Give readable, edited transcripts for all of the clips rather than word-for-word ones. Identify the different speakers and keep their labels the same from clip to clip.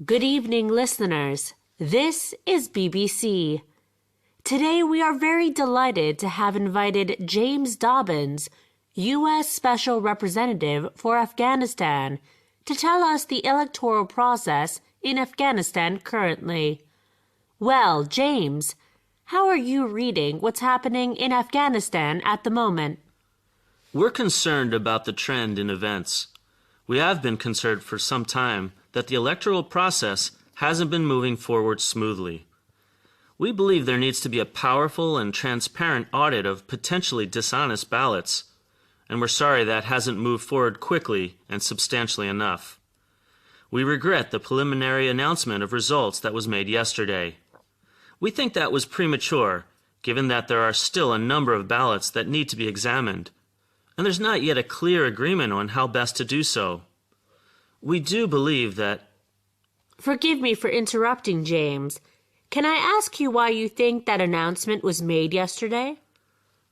Speaker 1: Good evening, listeners. This is BBC. Today we are very delighted to have invited James Dobbins, U.S. Special Representative for Afghanistan, to tell us the electoral process in Afghanistan currently. Well, James, how are you reading what's happening in Afghanistan at the moment?
Speaker 2: We're concerned about the trend in events. We have been concerned for some time that the electoral process hasn't been moving forward smoothly. We believe there needs to be a powerful and transparent audit of potentially dishonest ballots, and we're sorry that hasn't moved forward quickly and substantially enough. We regret the preliminary announcement of results that was made yesterday. We think that was premature, given that there are still a number of ballots that need to be examined, and there's not yet a clear agreement on how best to do so. We do believe that...
Speaker 1: Forgive me for interrupting, James. Can I ask you why you think that announcement was made yesterday?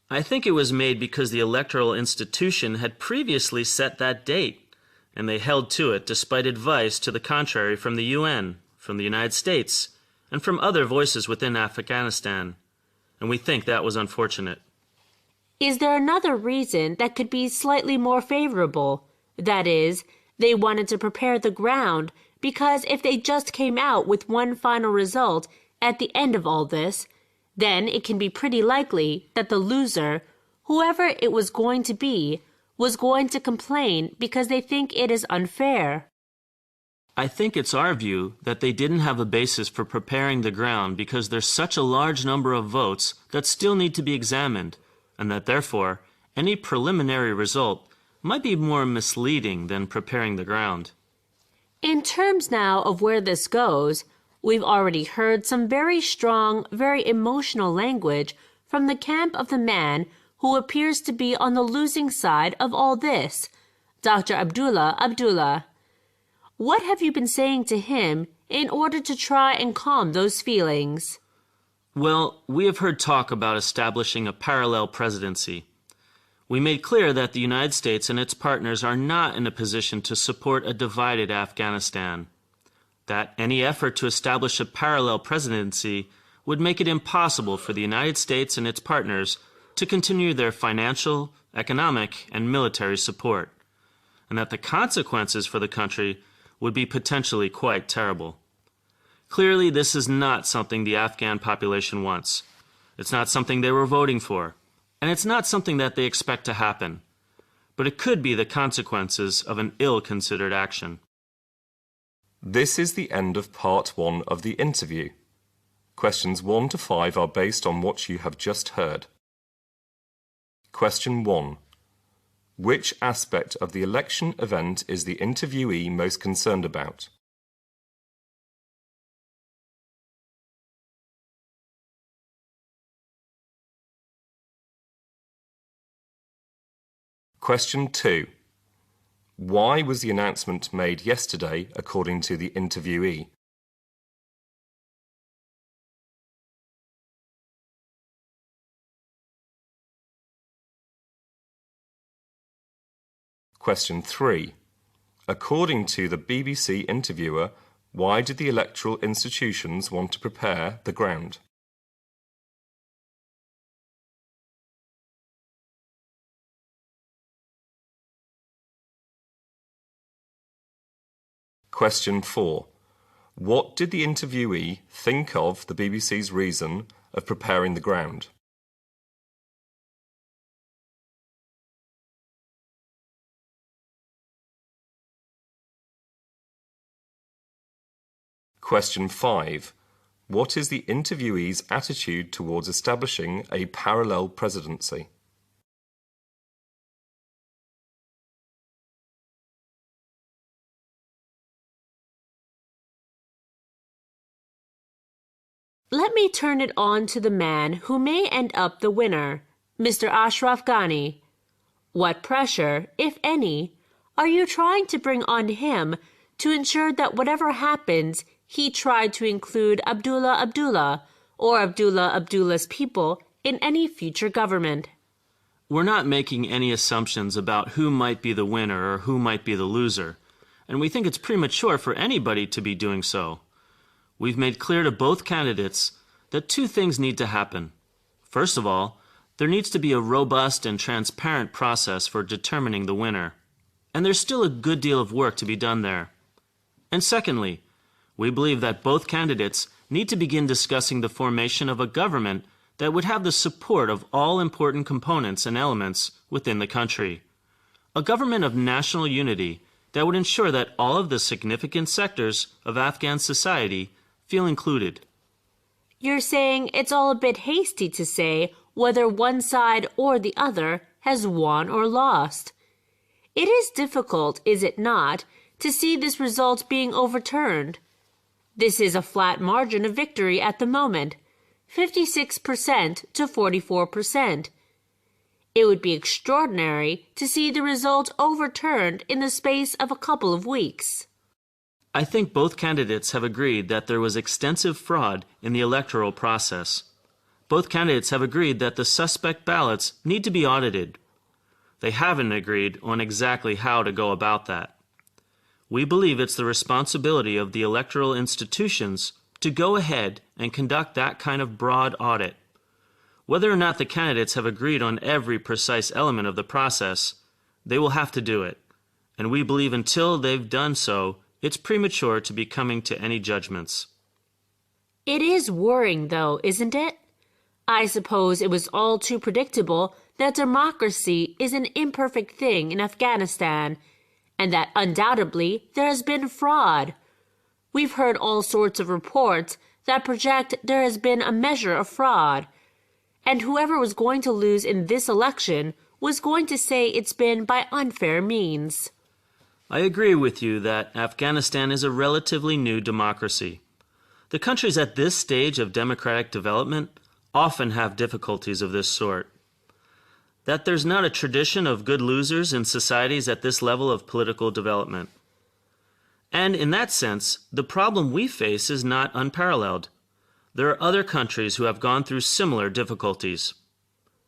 Speaker 2: I think it was made because the electoral institution had previously set that date, and they held to it despite advice to the contrary from the UN, from the United States, and from other voices within Afghanistan, and we think that was unfortunate.
Speaker 1: Is there another reason that could be slightly more favorable? That is, they wanted to prepare the ground because if they just came out with one final result at the end of all this, then it can be pretty likely that the loser, whoever it was going to be, was going to complain because they think it is unfair.
Speaker 2: I think it's our view that they didn't have a basis for preparing the ground because there's such a large number of votes that still need to be examined, and that therefore any preliminary result might be more misleading than preparing the ground.
Speaker 1: In terms now of where this goes, we've already heard some very strong, very emotional language from the camp of the man who appears to be on the losing side of all this, Dr. Abdullah. What have you been saying to him in order to try and calm those feelings?
Speaker 2: Well, we have heard talk about establishing a parallel presidency. We made clear that the United States and its partners are not in a position to support a divided Afghanistan, that any effort to establish a parallel presidency would make it impossible for the United States and its partners to continue their financial, economic, and military support, and that the consequences for the country would be potentially quite terrible. Clearly, this is not something the Afghan population wants. It's not something they were voting for, and it's not something that they expect to happen. But it could be the consequences of an ill-considered action.
Speaker 3: This is the end of part 1 of the interview. Questions 1 to 5 are based on what you have just heard. Question 1. Which aspect of the election event is the interviewee most concerned about? Question 2. Why was the announcement made yesterday according to the interviewee? Question 3. According to the BBC interviewer, why did the electoral institutions want to prepare the ground? Question 4. What did the interviewee think of the BBC's reason of preparing the ground? Question 5. What is the interviewee's attitude towards establishing a parallel presidency?
Speaker 1: Let me turn it on to the man who may end up the winner, Mr. Ashraf Ghani. What pressure, if any, are you trying to bring on him to ensure that whatever happens, he tried to include Abdullah or Abdullah's people in any future government?
Speaker 2: We're not making any assumptions about who might be the winner or who might be the loser, and we think it's premature for anybody to be doing so. We've made clear to both candidates that two things need to happen. First of all, there needs to be a robust and transparent process for determining the winner, and there's still a good deal of work to be done there. And secondly, we believe that both candidates need to begin discussing the formation of a government that would have the support of all important components and elements within the country. A government of national unity that would ensure that all of the significant sectors of Afghan society feel included.
Speaker 1: You're saying it's all a bit hasty to say whether one side or the other has won or lost. It is difficult, is it not, to see this result being overturned. This is a flat margin of victory at the moment, 56% to 44%. It would be extraordinary to see the result overturned in the space of a couple of weeks.
Speaker 2: I think both candidates have agreed that there was extensive fraud in the electoral process. Both candidates have agreed that the suspect ballots need to be audited. They haven't agreed on exactly how to go about that. We believe it's the responsibility of the electoral institutions to go ahead and conduct that kind of broad audit. Whether or not the candidates have agreed on every precise element of the process, they will have to do it. And we believe until they've done so, it's premature to be coming to any judgments.
Speaker 1: It is worrying, though, isn't it? I suppose it was all too predictable that democracy is an imperfect thing in Afghanistan, and that undoubtedly there has been fraud. We've heard all sorts of reports that project there has been a measure of fraud, and whoever was going to lose in this election was going to say it's been by unfair means.
Speaker 2: I agree with you that Afghanistan is a relatively new democracy. The countries at this stage of democratic development often have difficulties of this sort. That there's not a tradition of good losers in societies at this level of political development. And in that sense, the problem we face is not unparalleled. There are other countries who have gone through similar difficulties.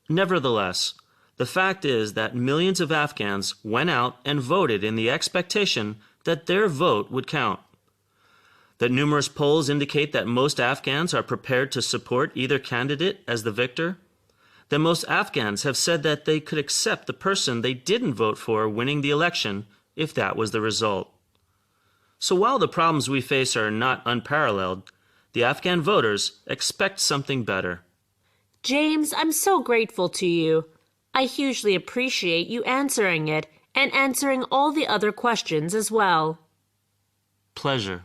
Speaker 2: Nevertheless, the fact is that millions of Afghans went out and voted in the expectation that their vote would count. That numerous polls indicate that most Afghans are prepared to support either candidate as the victor. That most Afghans have said that they could accept the person they didn't vote for winning the election if that was the result. So while the problems we face are not unparalleled, the Afghan voters expect something better.
Speaker 1: James, I'm so grateful to you. I hugely appreciate you answering it and answering all the other questions as well.
Speaker 2: Pleasure.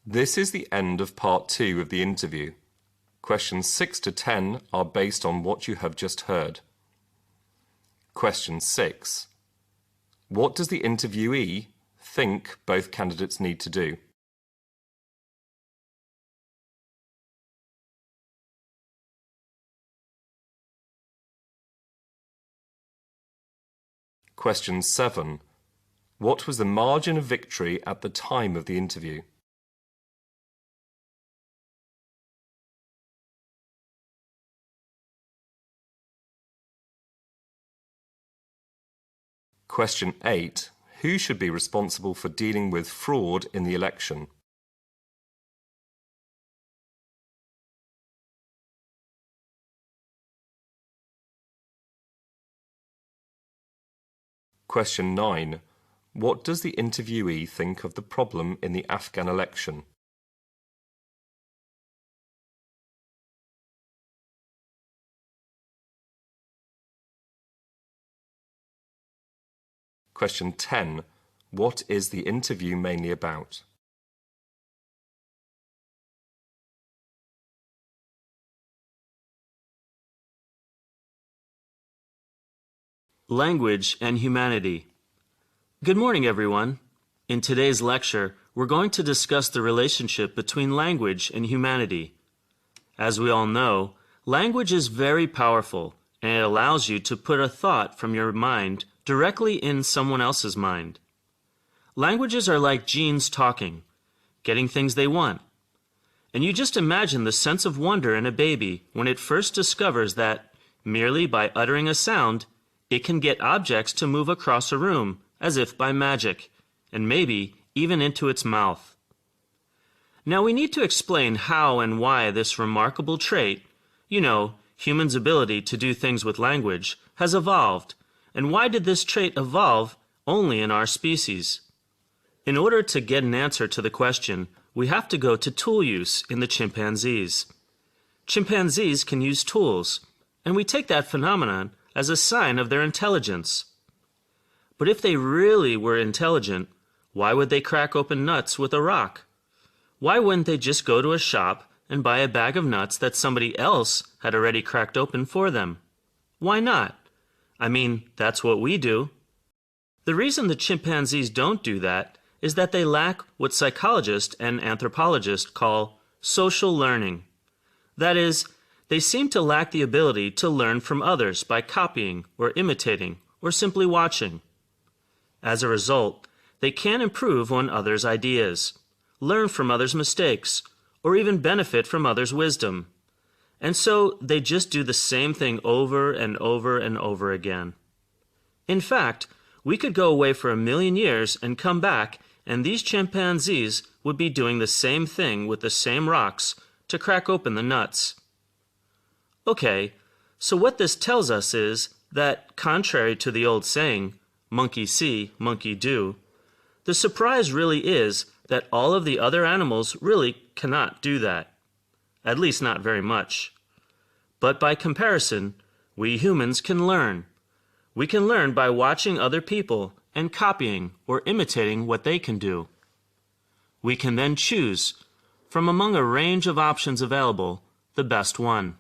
Speaker 3: This is the end of part 2 of the interview. Questions 6 to 10 are based on what you have just heard. Question 6. What does the interviewee think both candidates need to do? Question 7. What was the margin of victory at the time of the interview? Question 8. Who should be responsible for dealing with fraud in the election? Question 9. What does the interviewee think of the problem in the Afghan election? Question 10. What is the interview mainly about?
Speaker 2: Language and humanity. Good morning, everyone. In today's lecture, we're going to discuss the relationship between language and humanity. As we all know, language is very powerful, and it allows you to put a thought from your mind directly in someone else's mind. Languages are like genes talking, getting things they want. And you just imagine the sense of wonder in a baby when it first discovers that, merely by uttering a sound, it can get objects to move across a room, as if by magic, and maybe even into its mouth. Now we need to explain how and why this remarkable trait, humans' ability to do things with language, has evolved, and why did this trait evolve only in our species? In order to get an answer to the question, we have to go to tool use in the chimpanzees. Chimpanzees can use tools, and we take that phenomenon as a sign of their intelligence. But if they really were intelligent, why would they crack open nuts with a rock? Why wouldn't they just go to a shop and buy a bag of nuts that somebody else had already cracked open for them? Why not? I mean, that's what we do. The reason the chimpanzees don't do that is that they lack what psychologists and anthropologists call social learning. That is, they seem to lack the ability to learn from others by copying or imitating or simply watching. As a result, they can't improve on others' ideas, learn from others' mistakes, or even benefit from others' wisdom. And so they just do the same thing over and over and over again. In fact, we could go away for 1,000,000 years and come back, and these chimpanzees would be doing the same thing with the same rocks to crack open the nuts. Okay, so what this tells us is that, contrary to the old saying, monkey see, monkey do, the surprise really is that all of the other animals really cannot do that. At least not very much. But by comparison, we humans can learn. We can learn by watching other people and copying or imitating what they can do. We can then choose, from among a range of options available, the best one.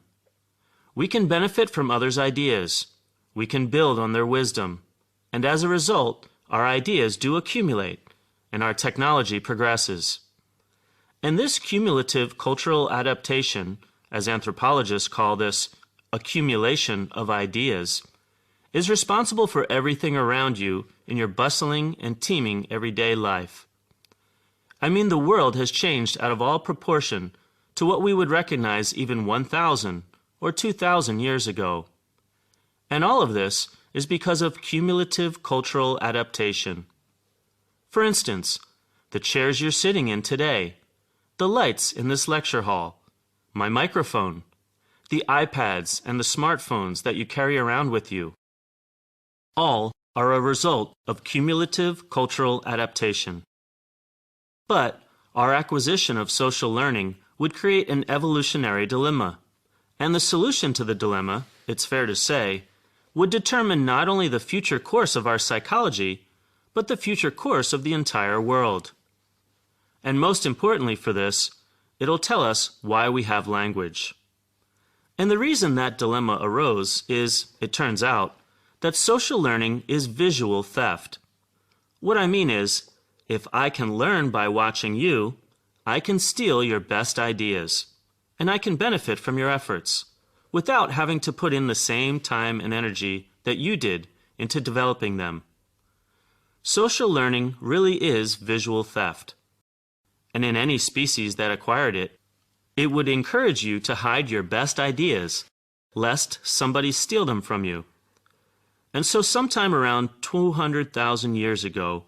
Speaker 2: We can benefit from others' ideas. We can build on their wisdom. And as a result, our ideas do accumulate, and our technology progresses. And this cumulative cultural adaptation, as anthropologists call this accumulation of ideas, is responsible for everything around you in your bustling and teeming everyday life. I mean, the world has changed out of all proportion to what we would recognize even 1,000 or 2,000 years ago. And all of this is because of cumulative cultural adaptation. For instance, the chairs you're sitting in today, the lights in this lecture hall, my microphone, the iPads and the smartphones that you carry around with you. All are a result of cumulative cultural adaptation. But our acquisition of social learning would create an evolutionary dilemma. And the solution to the dilemma, it's fair to say, would determine not only the future course of our psychology, but the future course of the entire world. And most importantly for this, it'll tell us why we have language. And the reason that dilemma arose is, it turns out, that social learning is visual theft. What I mean is, if I can learn by watching you, I can steal your best ideas, and I can benefit from your efforts, without having to put in the same time and energy that you did into developing them. Social learning really is visual theft. And in any species that acquired it, it would encourage you to hide your best ideas, lest somebody steal them from you. And so sometime around 200,000 years ago,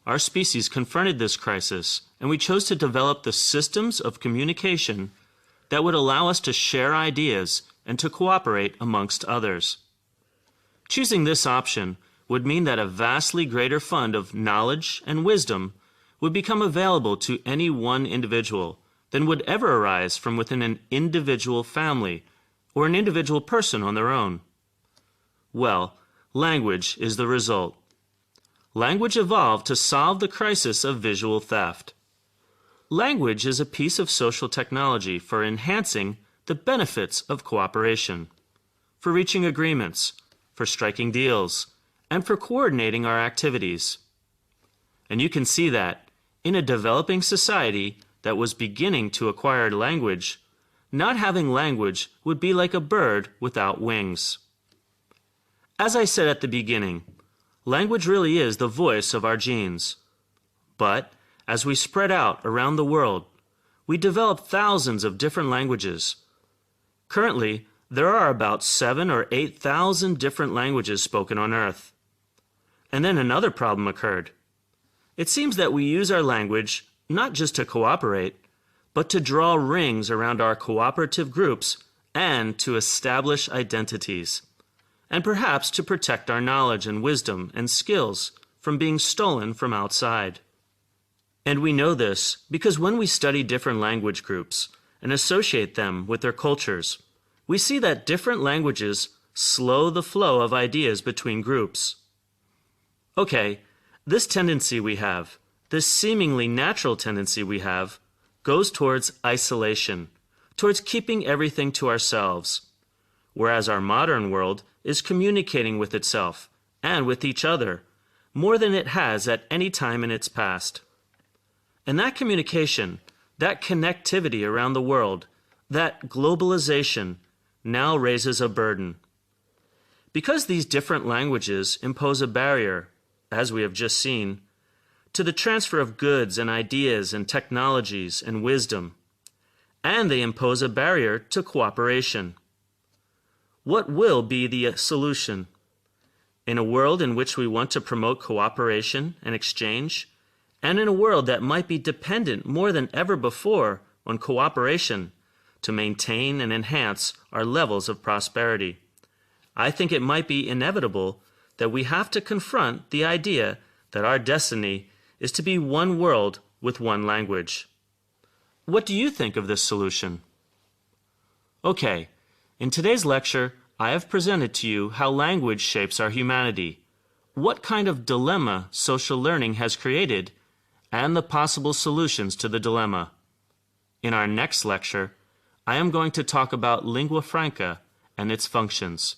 Speaker 2: our species confronted this crisis, and we chose to develop the systems of communication that would allow us to share ideas and to cooperate amongst others. Choosing this option would mean that a vastly greater fund of knowledge and wisdom would become available to any one individual than would ever arise from within an individual family or an individual person on their own. Well, language is the result. Language evolved to solve the crisis of visual theft. Language is a piece of social technology for enhancing the benefits of cooperation, for reaching agreements, for striking deals, and for coordinating our activities. And you can see that, in a developing society that was beginning to acquire language, not having language would be like a bird without wings. As I said at the beginning, language really is the voice of our genes. But, as we spread out around the world, we developed thousands of different languages. Currently, there are about 7,000 or 8,000 different languages spoken on Earth. And then another problem occurred. It seems that we use our language not just to cooperate, but to draw rings around our cooperative groups and to establish identities, and perhaps to protect our knowledge and wisdom and skills from being stolen from outside. And we know this because when we study different language groups and associate them with their cultures, we see that different languages slow the flow of ideas between groups. Okay, this tendency we have, this seemingly natural tendency we have, goes towards isolation, towards keeping everything to ourselves, whereas our modern world is communicating with itself and with each other more than it has at any time in its past. And that communication, that connectivity around the world, that globalization now raises a burden. Because these different languages impose a barrier, as we have just seen, to the transfer of goods and ideas and technologies and wisdom, and they impose a barrier to cooperation. What will be the solution? In a world in which we want to promote cooperation and exchange, and in a world that might be dependent more than ever before on cooperation to maintain and enhance our levels of prosperity, I think it might be inevitable that we have to confront the idea that our destiny is to be one world with one language. What do you think of this solution? Okay, in today's lecture, I have presented to you how language shapes our humanity, what kind of dilemma social learning has created, and the possible solutions to the dilemma. In our next lecture, I am going to talk about lingua franca and its functions.